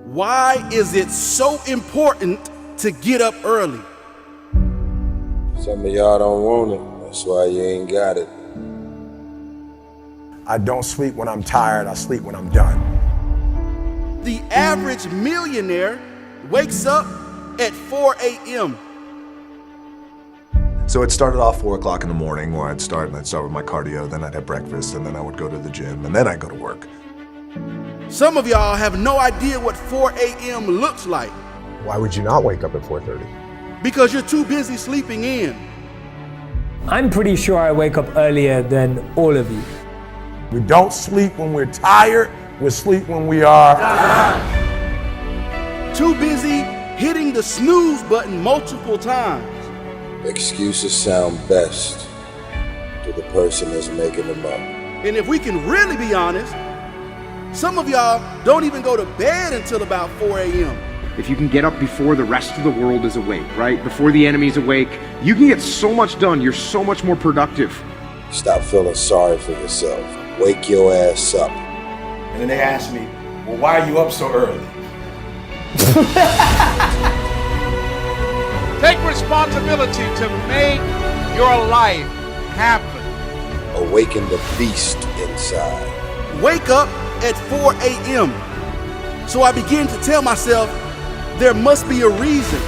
Why is it so important to get up early? Some of y'all don't want it. That's why you ain't got it. I don't sleep when I'm tired. I sleep when I'm done. The average millionaire wakes up at 4 a.m. So it started off 4 o'clock in the morning where I'd start with my cardio, then I'd have breakfast, and then I would go to the gym, and then I'd go to work. Some of y'all have no idea what 4 a.m. looks like Why would you not wake up at 4:30? because you're too busy sleeping in. I'm pretty sure I wake up earlier than all of you. We don't sleep when we're tired. We sleep when we are Too busy hitting the snooze button multiple times. Excuses sound best to the person that's making them up. And if we can really be honest, some of y'all don't even go to bed until about 4 a.m. If you can get up before the rest of the world is awake, right? Before the enemy's awake, you can get so much done. You're so much more productive. Stop feeling sorry for yourself. Wake your ass up. And then they ask me, well, why are you up so early? Take responsibility to make your life happen. Awaken the beast inside. Wake up at 4 a.m. So I begin to tell myself there must be a reason.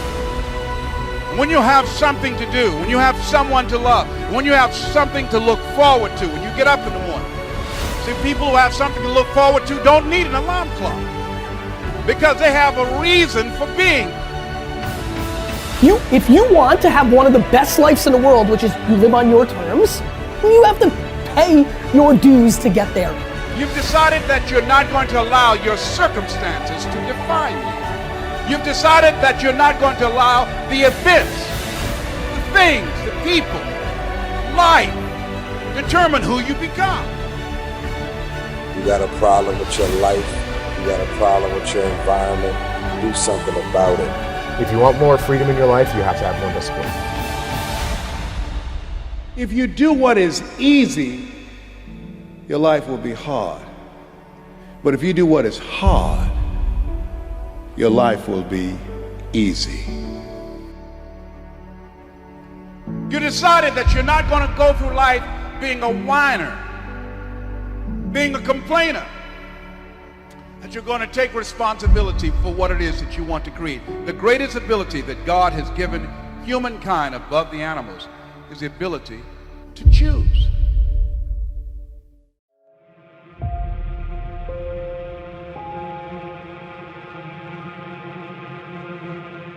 When you have something to do, when you have someone to love, when you have something to look forward to, when you get up in the morning. See, people who have something to look forward to don't need an alarm clock because they have a reason for being. If you want to have one of the best lives in the world, which is you live on your terms, you have to pay your dues to get there. You've decided that you're not going to allow your circumstances to define you. You've decided that you're not going to allow the events, the things, the people, life, determine who you become. You got a problem with your life. You got a problem with your environment. Do something about it. If you want more freedom in your life, you have to have more discipline. If you do what is easy, your life will be hard. But if you do what is hard, your life will be easy. You decided that you're not going to go through life being a whiner, being a complainer, that you're going to take responsibility for what it is that you want to create. The greatest ability that God has given humankind above the animals is the ability to choose.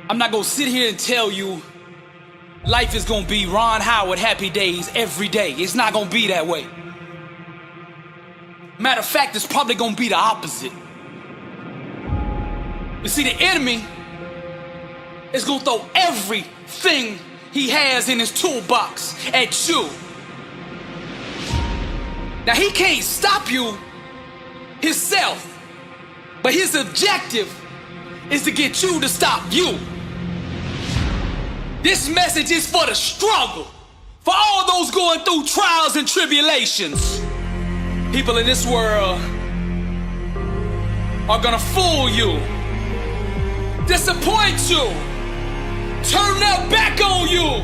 I'm not gonna sit here and tell you life is gonna be Ron Howard happy days every day. It's not gonna be that way. Matter of fact, it's probably gonna be the opposite. You see, the enemy is gonna throw everything he has in his toolbox at you. Now, he can't stop you himself, but his objective is to get you to stop you. This message is for the struggle, for all those going through trials and tribulations. People in this world are gonna fool you, disappoint you, turn their back on you.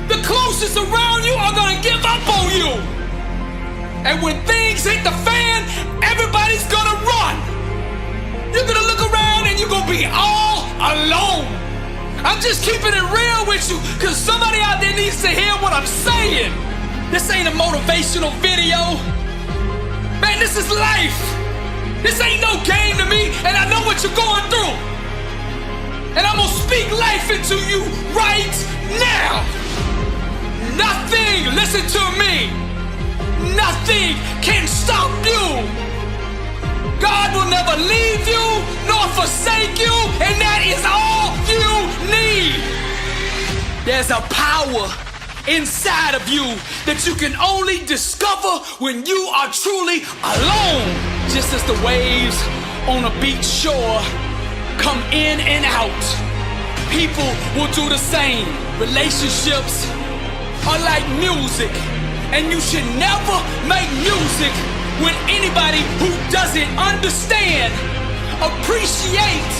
The closest around you are gonna give up on you. And when things hit the fan, everybody's gonna run. You're gonna look around and you're gonna be all alone. I'm just keeping it real with you because somebody out there needs to hear what I'm saying. This ain't a motivational video. Man, this is life. This ain't no game to me, and I know what you're going through. And I'm gonna speak life into you right now. Nothing, listen to me, nothing can stop you. God will never leave you nor forsake you, and that is all you need. There's a power inside of you that you can only discover when you are truly alone. Just as the waves on a beach shore come in and out, people will do the same. Relationships are like music, and you should never make music with anybody who doesn't understand appreciate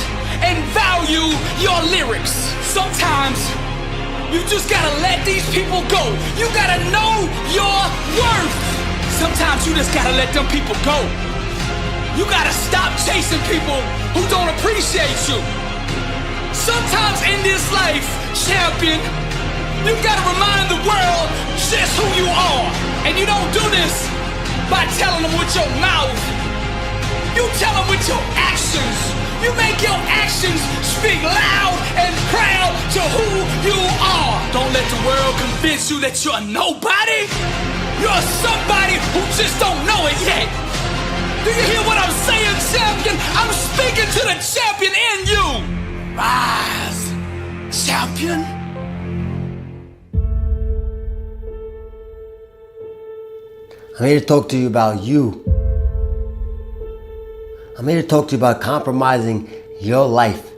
and value your lyrics. Sometimes you just gotta let these people go. You gotta know your worth. Sometimes you just gotta let them people go. You gotta stop chasing people who don't appreciate you. Sometimes in this life, champion, you gotta remind the world just who you are. And you don't do this by telling them with your mouth. You tell them with your actions. You make your actions speak loud and proud to who you are. Don't let the world convince you that you're nobody. You're somebody who just don't know it yet. Do you hear what I'm saying, champion? I'm speaking to the champion in you. Rise, champion. I'm here to talk to you about you. I'm here to talk to you about compromising your life.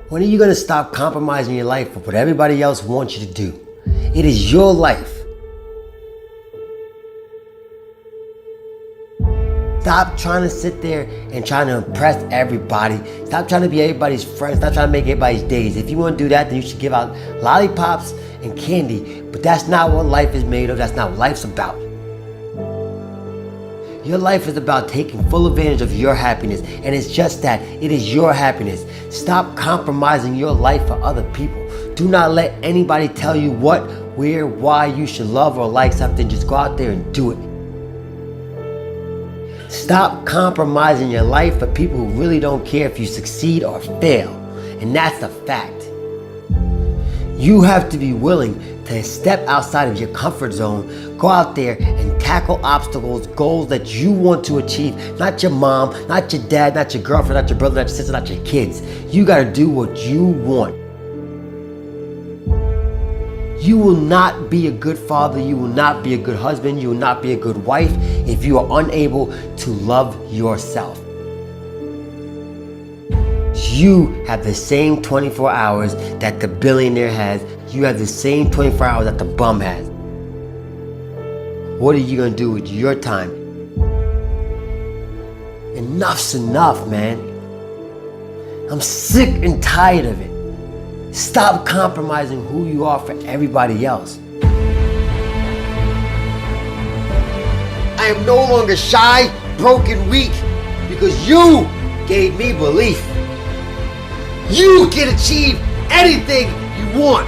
When are you going to stop compromising your life for what everybody else wants you to do? It is your life. Stop trying to sit there and trying to impress everybody. Stop trying to be everybody's friend. Stop trying to make everybody's days. If you want to do that, then you should give out lollipops and candy. But that's not what life is made of. That's not what life's about. Your life is about taking full advantage of your happiness. And it's just that. It is your happiness. Stop compromising your life for other people. Do not let anybody tell you what, where, why you should love or like something. Just go out there and do it. Stop compromising your life for people who really don't care if you succeed or fail. And that's a fact. You have to be willing to step outside of your comfort zone, go out there and tackle obstacles, goals that you want to achieve. Not your mom, not your dad, not your girlfriend, not your brother, not your sister, not your kids. You gotta do what you want. You will not be a good father, you will not be a good husband, you will not be a good wife if you are unable to love yourself. You have the same 24 hours that the billionaire has. You have the same 24 hours that the bum has. What are you gonna do with your time? Enough's enough, man. I'm sick and tired of it. Stop compromising who you are for everybody else. I am no longer shy, broken, weak, because you gave me belief. You can achieve anything you want,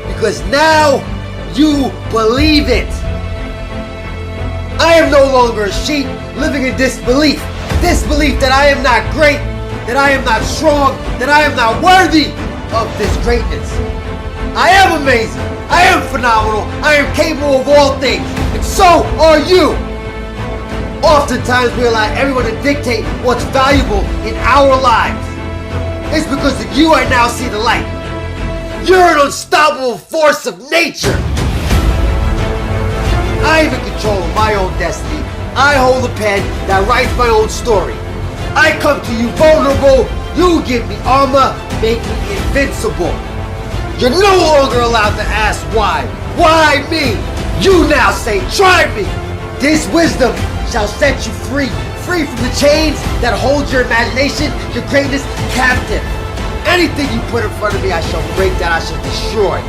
because now you believe it. I am no longer a sheep living in disbelief. Disbelief that I am not great, that I am not strong, that I am not worthy of this greatness. I am amazing. I am phenomenal. I am capable of all things. And so are you. Oftentimes we allow everyone to dictate what's valuable in our lives. It's because of you I now see the light. You're an unstoppable force of nature. I am in control of my own destiny. I hold the pen that writes my own story. I come to you vulnerable. You give me armor, make me invincible. You're no longer allowed to ask why. Why me? You now say, try me. This wisdom shall set you free. Free from the chains that hold your imagination, your greatness captive. Anything you put in front of me, I shall break that, I shall destroy.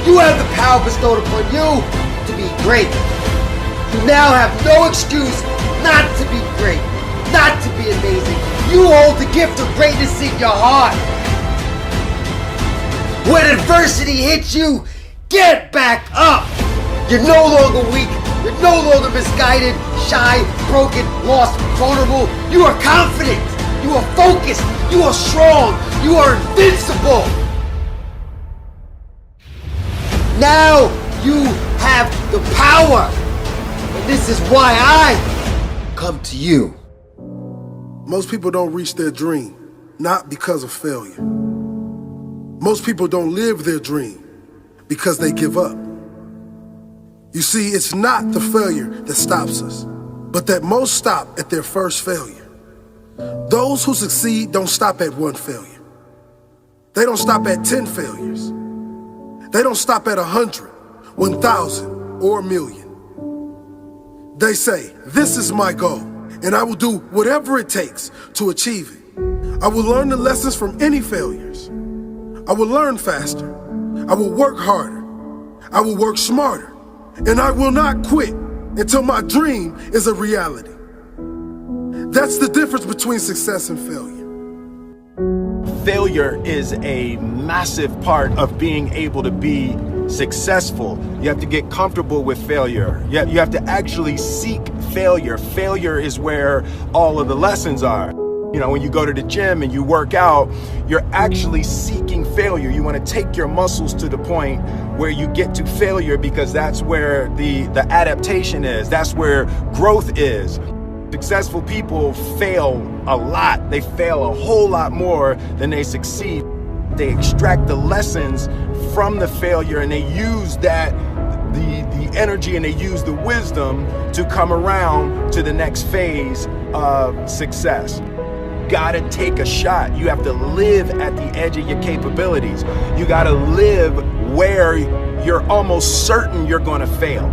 You have the power bestowed upon you to be great. You now have no excuse not to be great, not to be amazing. You hold the gift of greatness in your heart. When adversity hits you, get back up. You're no longer weak. You're no longer misguided, shy, broken, lost, vulnerable. You are confident. You are focused. You are strong. You are invincible. Now you have the power. And this is why I come to you. Most people don't reach their dream, not because of failure. Most people don't live their dream because they give up. You see, it's not the failure that stops us, but that most stop at their first failure. Those who succeed don't stop at one failure. They don't stop at 10 failures. They don't stop at 100, 1,000, or 1,000,000. They say, this is my goal, and I will do whatever it takes to achieve it. I will learn the lessons from any failures. I will learn faster. I will work harder. I will work smarter. And I will not quit until my dream is a reality. That's the difference between success and failure. Failure is a massive part of being able to be successful. You have to get comfortable with failure. You have to actually seek failure. Failure is where all of the lessons are. You know, when you go to the gym and you work out, you're actually seeking failure. You want to take your muscles to the point where you get to failure, because that's where the adaptation is. That's where growth is. Successful people fail a lot. They fail a whole lot more than they succeed. They extract the lessons from the failure, and they use that, the energy, and they use the wisdom to come around to the next phase of success. Gotta take a shot. You have to live at the edge of your capabilities. You gotta live where you're almost certain you're gonna fail.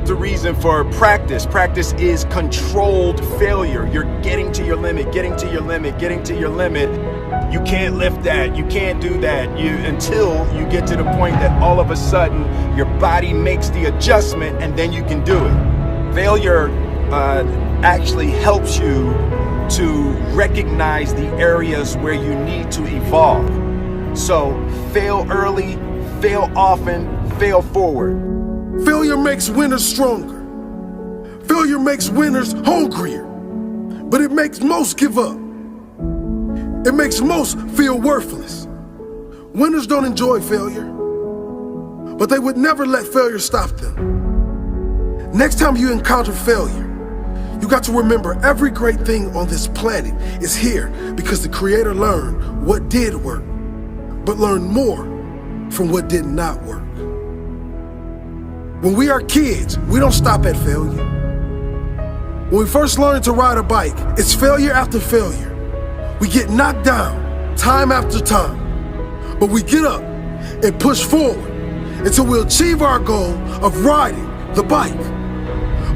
The reason for practice. Practice is controlled failure. You're getting to your limit, getting to your limit, getting to your limit. You can't lift that, you can't do that, until you get to the point that all of a sudden your body makes the adjustment, and then you can do it. Failure actually helps you to recognize the areas where you need to evolve. So fail early, fail often, fail forward. Failure makes winners stronger. Failure makes winners hungrier. But it makes most give up. It makes most feel worthless. Winners don't enjoy failure, but they would never let failure stop them. Next time you encounter failure, you got to remember every great thing on this planet is here because the Creator learned what did work, but learned more from what did not work. When we are kids, we don't stop at failure. When we first learn to ride a bike, it's failure after failure. We get knocked down time after time, but we get up and push forward until we achieve our goal of riding the bike.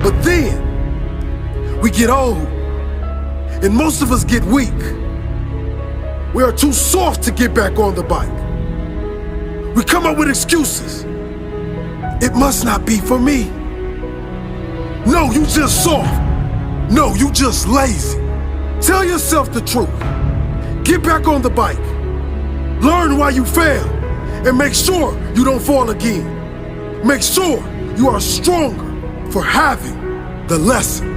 But then we get old, and most of us get weak. We are too soft to get back on the bike. We come up with excuses. It must not be for me. No, you just soft. No, you just lazy. Tell yourself the truth. Get back on the bike. Learn why you failed, and make sure you don't fall again. Make sure you are stronger for having the lesson.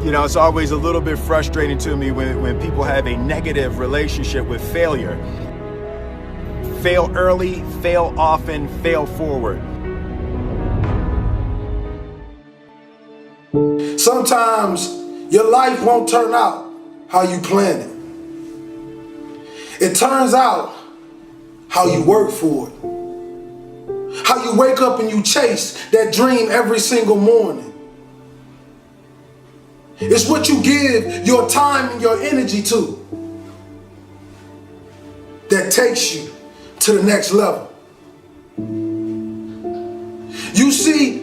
You know, it's always a little bit frustrating to me when people have a negative relationship with failure. Fail early, fail often, fail forward. Sometimes your life won't turn out how you planned it. It turns out how you work for it. How you wake up and you chase that dream every single morning. It's what you give your time and your energy to that takes you to the next level. You see,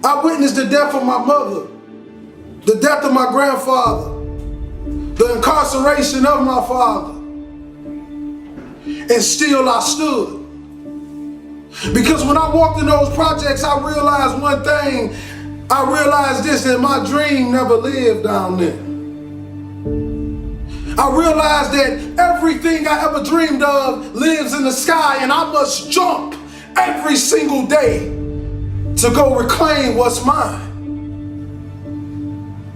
I witnessed the death of my mother, the death of my grandfather, the incarceration of my father, and still I stood. Because when I walked in those projects, I realized one thing. I realized this, that my dream never lived down there. I realized that everything I ever dreamed of lives in the sky, and I must jump every single day to go reclaim what's mine.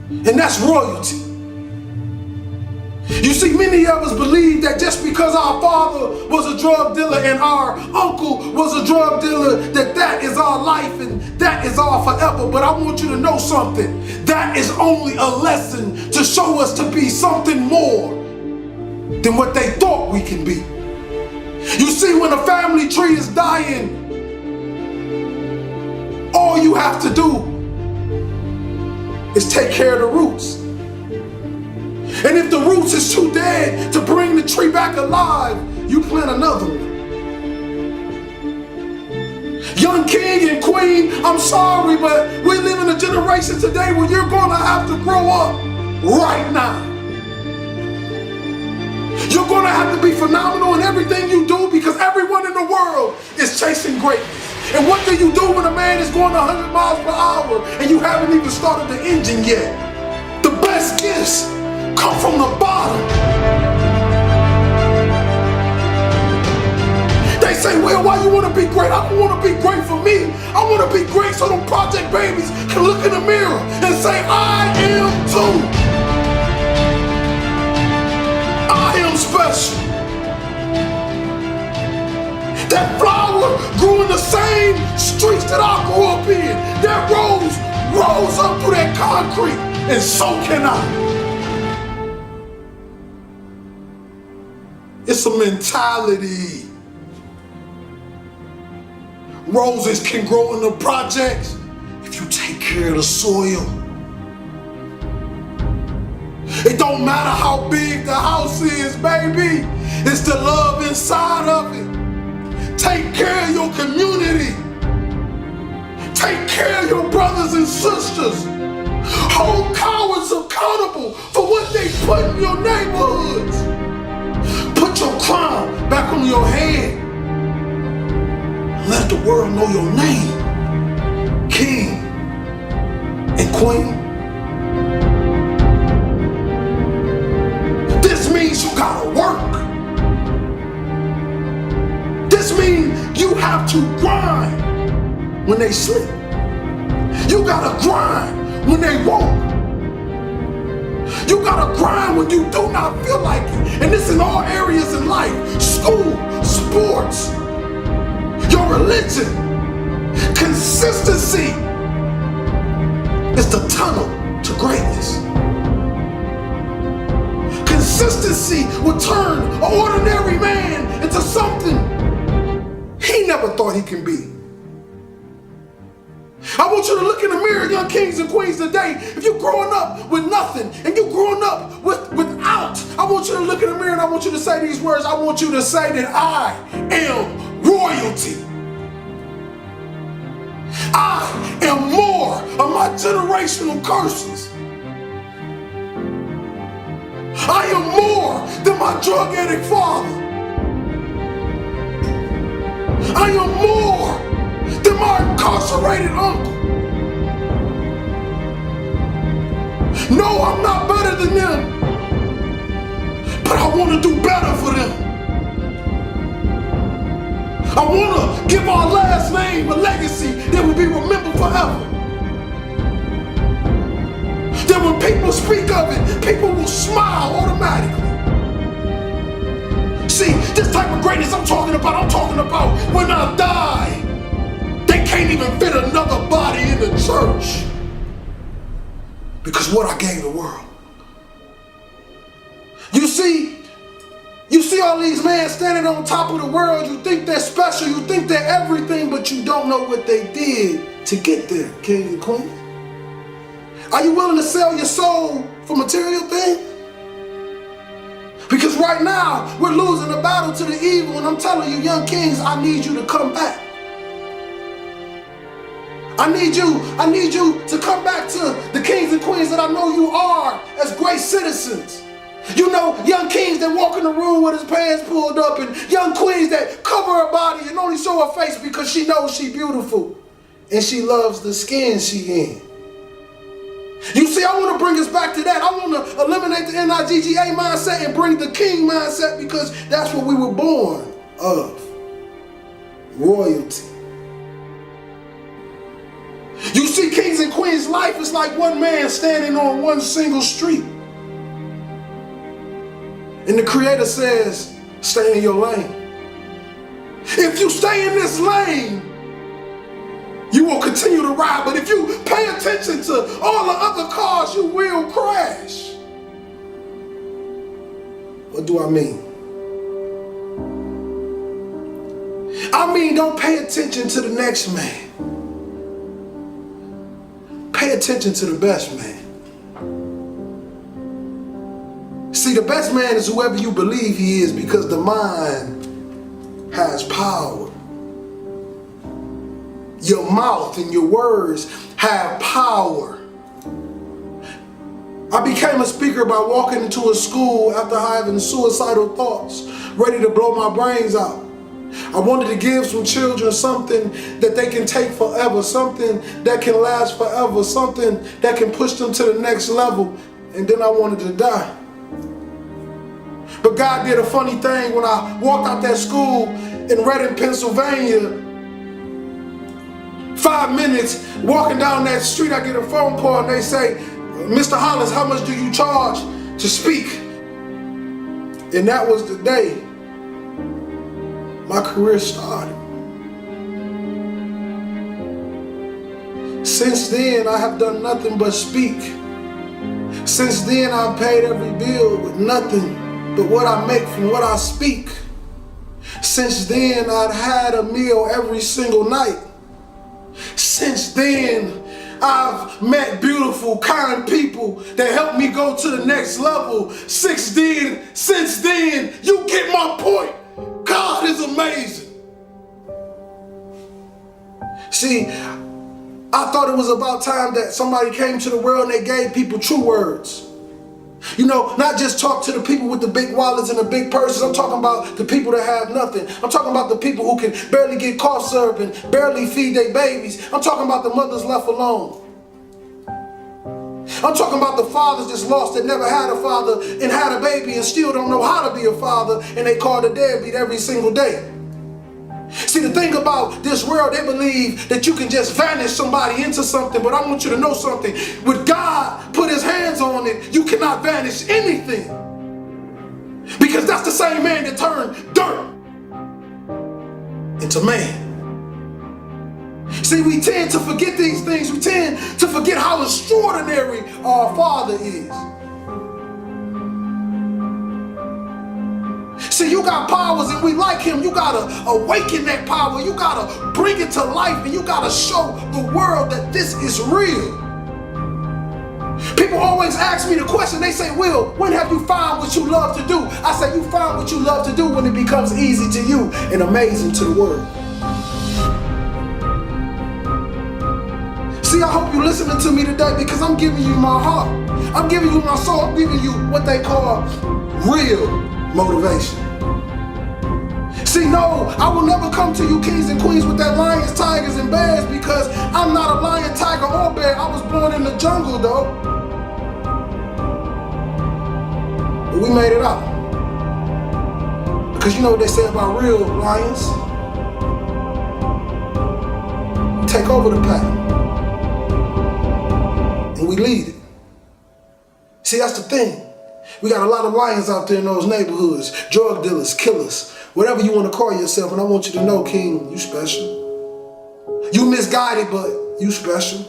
And that's royalty. You see, many of us believe that just because our father was a drug dealer and our uncle was a drug dealer, that is our life and that is our forever. But I want you to know something. That is only a lesson to show us to be something more than what they thought we can be. You see, when a family tree is dying, all you have to do is take care of the roots. And if the roots is too dead to bring the tree back alive, you plant another one. Young king and queen, I'm sorry, but we live in a generation today where you're gonna have to grow up right now. You're gonna have to be phenomenal in everything you do because everyone in the world is chasing greatness. And what do you do when a man is going 100 miles per hour and you haven't even started the engine yet? The best gifts come from the bottom. They say, well, why you want to be great? I don't want to be great for me. I want to be great so them project babies can look in the mirror and say, I am too. I am special. That flower grew in the same streets that I grew up in. That rose up through that concrete, and so can I. It's a mentality. Roses can grow in the projects if you take care of the soil. It don't matter how big the house is, baby. It's the love inside of it. Take care of your community. Take care of your brothers and sisters. Hold cowards accountable for what they put in your neighborhoods. Put your crown back on your head. Let the world know your name, king and queen. This means you gotta work. This means you have to grind when they sleep. You gotta grind when they won't. You gotta grind when you do not feel like it. And this in all areas in life. School, sports, your religion. Consistency is the tunnel to greatness. Consistency will turn an ordinary man into something he never thought he can be. I want you to look in the mirror, young kings and queens today. If you're growing up with nothing and you're growing up without, I want you to look in the mirror and I want you to say these words. I want you to say that I am royalty. I am more of my generational curses. I am more than my drug addict father. I am more than my incarcerated uncle. No, I'm not better than them, but I want to do better for them. I want to give our last name a legacy that will be remembered forever. That when people speak of it, people will smile automatically. See, this type of greatness I'm talking about when I die, they can't even fit another body in the church because what I gave the world. You see all these men standing on top of the world. You think they're special, you think they're everything, but you don't know what they did to get there, kings and queens. Are you willing to sell your soul for material things? Because right now, we're losing the battle to the evil, and I'm telling you, young kings, I need you to come back. I need you to come back to the kings and queens that I know you are as great citizens. You know, young kings that walk in the room with his pants pulled up, and young queens that cover her body and only show her face because she knows she's beautiful and she loves the skin she in. You see, I want to bring us back to that. I want to eliminate the NIGGA mindset and bring the king mindset because that's what we were born of. Royalty. You see, kings and queens, life is like one man standing on one single street. And the Creator says, stay in your lane. If you stay in this lane, you will continue to ride, but if you pay attention to all the other cars, you will crash. What do I mean? I mean, don't pay attention to the next man. Pay attention to the best man. See, the best man is whoever you believe he is because the mind has power. Your mouth and your words have power. I became a speaker by walking into a school after having suicidal thoughts, ready to blow my brains out. I wanted to give some children something that they can take forever, something that can last forever, something that can push them to the next level, and then I wanted to die. But God did a funny thing when I walked out that school in Reading, Pennsylvania. 5 minutes walking down that street, I get a phone call and they say, Mr. Hollis, how much do you charge to speak? And that was the day my career started. Since then, I have done nothing but speak. Since then, I've paid every bill with nothing but what I make from what I speak. Since then, I've had a meal every single night. Since then, I've met beautiful, kind people that helped me go to the next level. Since then, you get my point. God is amazing. See, I thought it was about time that somebody came to the world and they gave people true words. You know, not just talk to the people with the big wallets and the big purses. I'm talking about the people that have nothing. I'm talking about the people who can barely get cough syrup and barely feed their babies. I'm talking about the mothers left alone. I'm talking about the fathers that's lost that never had a father and had a baby and still don't know how to be a father, and they call the deadbeat every single day. See, the thing about this world, they believe that you can just vanish somebody into something, but I want you to know something. When God put his hands on it, you cannot vanish anything. Because that's the same man that turned dirt into man. See, we tend to forget these things. We tend to forget how extraordinary our Father is. See, you got powers and we like him. You gotta awaken that power. You gotta bring it to life, and you gotta show the world that this is real. People always ask me the question. They say, Will, when have you found what you love to do? I say, you find what you love to do when it becomes easy to you and amazing to the world. See, I hope you're listening to me today because I'm giving you my heart. I'm giving you my soul. I'm giving you what they call real motivation. See, no, I will never come to you kings and queens with that lions, tigers, and bears, because I'm not a lion, tiger, or bear. I was born in the jungle, though. But we made it out. Because you know what they say about real lions? We take over the pack. And we lead it. See, that's the thing. We got a lot of lions out there in those neighborhoods, drug dealers, killers, whatever you want to call yourself. And I want you to know, King, you special. You misguided, but you special.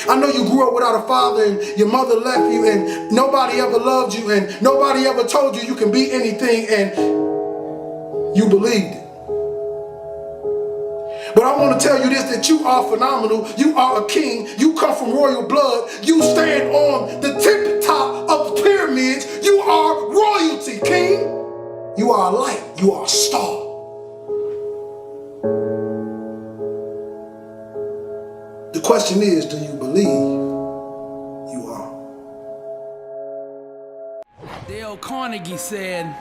I know you grew up without a father and your mother left you and nobody ever loved you and nobody ever told you you can be anything, and you believed it. But I want to tell you this, that you are phenomenal. You are a king. You come from royal blood. You stand on the tip top of the pyramids. You are royalty, king. You are a light. You are a star. The question is, do you believe you are? Dale Carnegie said,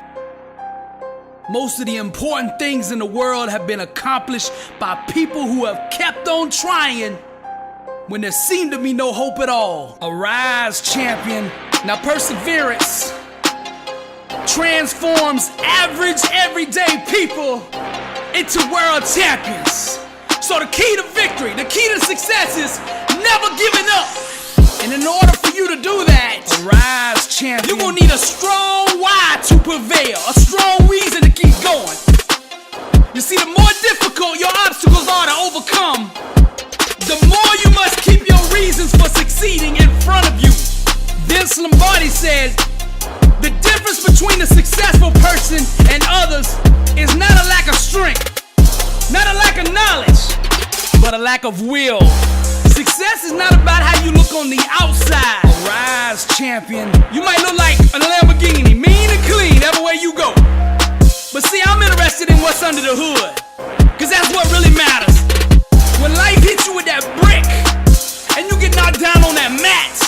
most of the important things in the world have been accomplished by people who have kept on trying when there seemed to be no hope at all. Arise, champion. Now perseverance transforms average, everyday people into world champions. So the key to victory, the key to success is never giving up. And in order for you to do that, arise, champion, you're gonna need a strong why to prevail, a strong reason to keep going. You see, the more difficult your obstacles are to overcome, the more you must keep your reasons for succeeding in front of you. Vince Lombardi said, the difference between a successful person and others is not a lack of strength, not a lack of knowledge, but a lack of will. Success is not about how you look on the outside. Arise, champion. You might look like a Lamborghini, mean and clean everywhere you go. But see, I'm interested in what's under the hood. cause that's what really matters. When life hits you with that brick, and you get knocked down on that mat,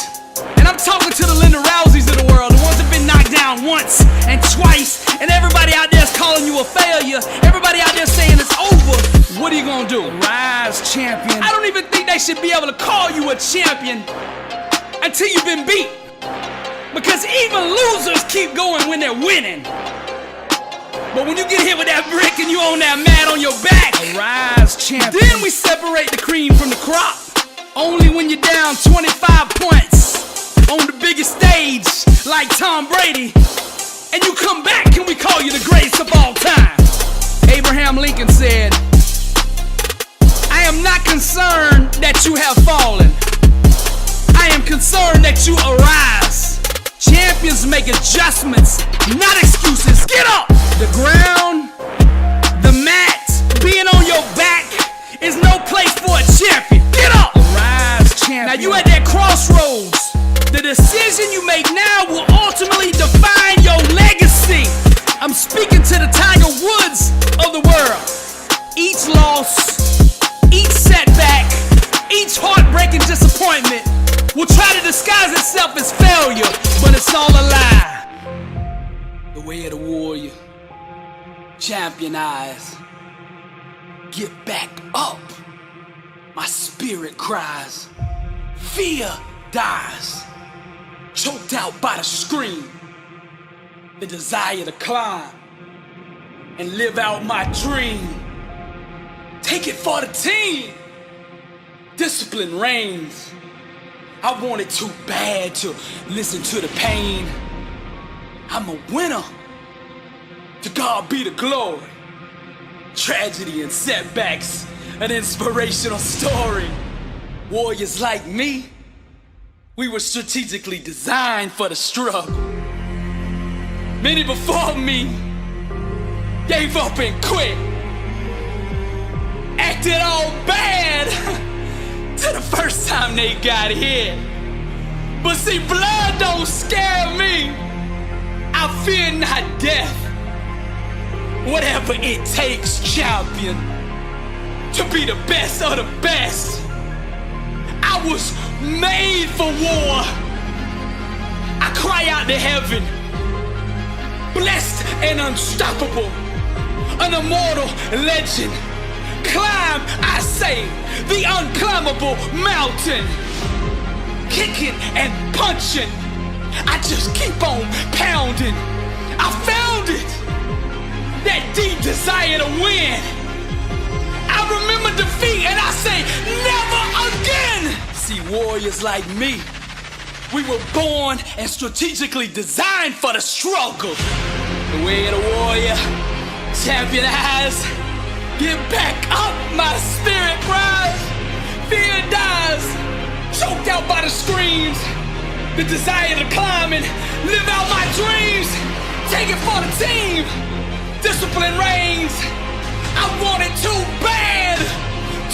and I'm talking to the Linda Rouseys of the world, the ones that been knocked down once and twice, and everybody out there is calling you a failure, everybody out there saying it's over, what are you gonna do? Rise, champion. I don't even think they should be able to call you a champion until you've been beat, because even losers keep going when they're winning. But when you get hit with that brick and you on that mat on your back, rise, champion. Then we separate the cream from the crop. Only when you're down 25 points on the biggest stage like Tom Brady, and you come back and we call you the greatest of all time. Abraham Lincoln said, I am not concerned that you have fallen. I am concerned that you arise. Champions make adjustments, not excuses. Get up! The ground, the mat, being on your back is no place for a champion. Get up! Arise, champion. Now you at that crossroads. The decision you make now will ultimately define your legacy. I'm speaking to the Tiger Woods of the world. Each loss, each setback, each heartbreaking disappointment will try to disguise itself as failure, but it's all a lie. The way of the warrior. Champion eyes. Get back up. My spirit cries. Fear dies. Choked out by the scream. The desire to climb and live out my dream. Take it for the team. Discipline reigns. I want it too bad to listen to the pain. I'm a winner. To God be the glory. Tragedy and setbacks, an inspirational story. Warriors like me, we were strategically designed for the struggle. Many before me gave up and quit. Acted all bad to the first time they got hit. But see, blood don't scare me. I fear not death. Whatever it takes, champion, to be the best of the best. I was made for war. I cry out to heaven, blessed and unstoppable, an immortal legend. Climb, I say, the unclimbable mountain. Kicking and punching, I just keep on pounding. I found it, that deep desire to win. I remember defeat and I say, never again. See, warriors like me, we were born and strategically designed for the struggle. The way of the warrior, champion eyes. Get back up, my spirit rise. Fear dies, choked out by the screams. The desire to climb and live out my dreams. Take it for the team. Discipline reigns. I want it too bad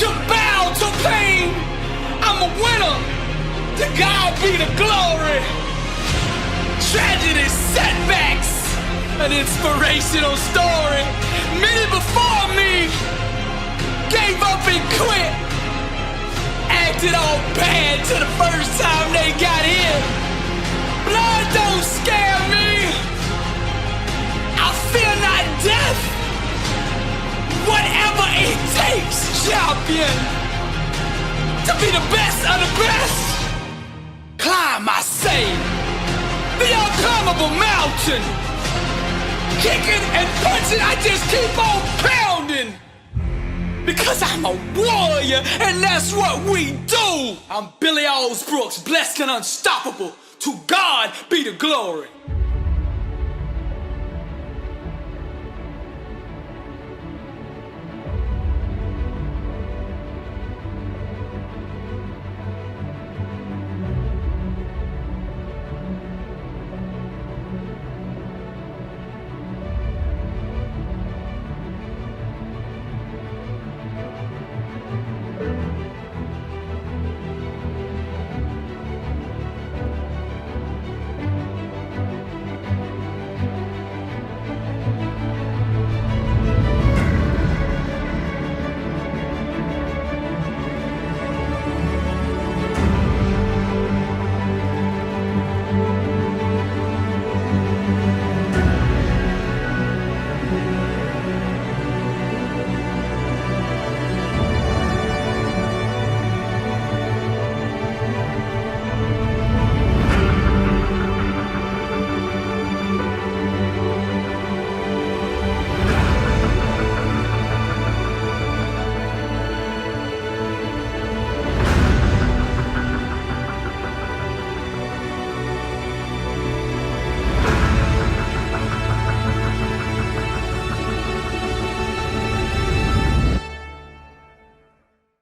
to bow to pain. I'm a winner. To God be the glory. Tragedy, setbacks, an inspirational story. Many before me gave up and quit. Acted all bad to the first time they got hit. Blood don't scare me. I fear not death. Whatever it takes, champion, to be the best of the best. Climb, I say, the unclimbable mountain. Kicking and punching, I just keep on pounding. Because I'm a warrior, and that's what we do. I'm Billy Alsbrooks, blessed and unstoppable. To God be the glory.